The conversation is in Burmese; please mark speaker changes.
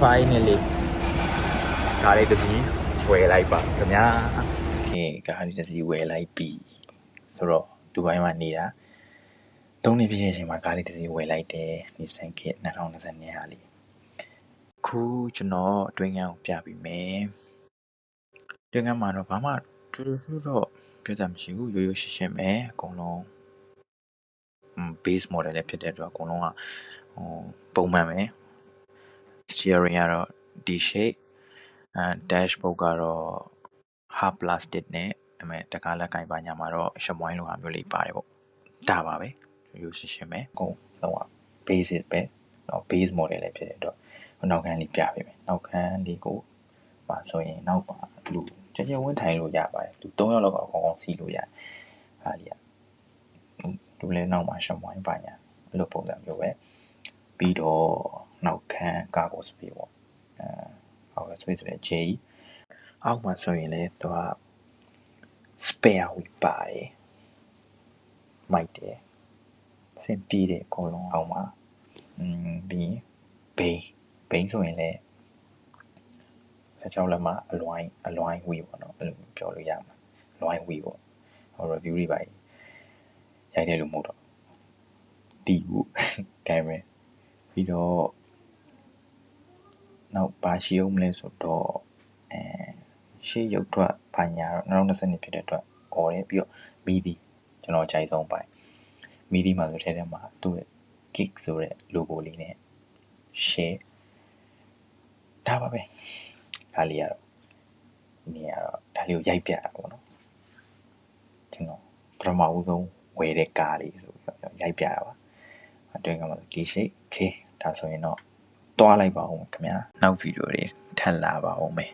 Speaker 1: finally ကားလေးတစ်စီးဝယ်လိုက်ပါခင်ဗျာโอเคကားလေးတစ်စီးဝယ်လိုက်ပြီဆိုတော့ဒူဘိုင်းမှာနေတာ3နှစ်ပြည့်တဲ့အချိန်မှာကားလေးတစ်စီးဝယ်လိုက်တယ် Nissan Kicks 2022ဟာလေးခုကျွန်တော်တွင်းကန်းကိုပြပြီးမယ်တွင်းကန်းမှာတော့ဘာမှတူတူဆိုတော့ပြောတာမရှိဘူးရိုးရိုးရှင်းရှင်းပဲအကုန်လုံးbase model လည်းဖြစ်တဲ့အတွက်အကုန်လုံးကပုံမှန်ပဲ steering ကတော့ D shape dashboard ကတော့ hard plastic နဲ့အမေတကားလက်ကင်ပါညာမှာတော့ရှမွိုင်းလိုဟာမျိုးလေးပါတယ်ပေါ့ဒါပါပဲရိုးရှင်းရှင်းပဲအကုန်လုံးက basic ပဲเนาะ base model လည်းဖြစ်တဲ့အတွက်နောက်ခန်းလေးပြပေးမယ်နောက်ခန်းလေးကိုပါဆိုရင်နောက်ပါလူကြင်ကြင်ဝင်းထိုင်လို့ရပါတယ်သူ3ယောက်လောက်အကောင်စီးလို့ရတယ်ဟာလီကသူလည်းနောက်မှာရှမွိုင်းပါညာအဲ့လိုပုံစံမျိုးပဲပြီးတော့နောက်ခန်းကာကိုစပီပေါ့ကာကိုစပီဆိုတဲ့ J အောက်မှာဆိုရင်လည်းသူက spare wheel ပါတယ်မိုက်တယ်စင်ပြေးတယ်အကုန်လုံးအောက်မှာပြီးဘိန်းဆိုရင်လည်း16လက်မှာအလွိုင်း wheel ပေါ့နော်အဲ့လိုပြောလို့ရမှာအလွိုင်း wheel ပေါ့ဟို review တွေပါရိုက်တယ်လို့မဟုတ်တော့တီးဘူးကဲမယ်ပြီးတော့နောက်ပါရှိအောင်မလဲဆိုတော့ရှေ့ရုပ်ထွက်ဘာညာတော့2020ဖြစ်တဲ့အတွက်ခေါ်တယ်ပြီးတော့မီဒီကျွန်တော်ကြိုက်ဆုံးပိုင်းမီဒီမှာဆိုထဲမှာသူ့ရဲ့ kick ဆိုတဲ့ logo လေးနဲ့ share ဒါပါပဲဒါလေးကတော့နေရတော့ဒါလေးကိုရိုက်ပြတာပေါ့နော်ကျွန်တော်ပထမဦးဆုံးဝယ်တဲ့ကားလေးဆိုပြီးတော့ရိုက်ပြတာပါအတွင်းကမှဒီ shape okay ဒါဆိုရင်တော့တွားလိုက်ပါဦးခင်ဗျာနောက်ဗီဒီယိုတွေထပ်လာပါဦးမယ်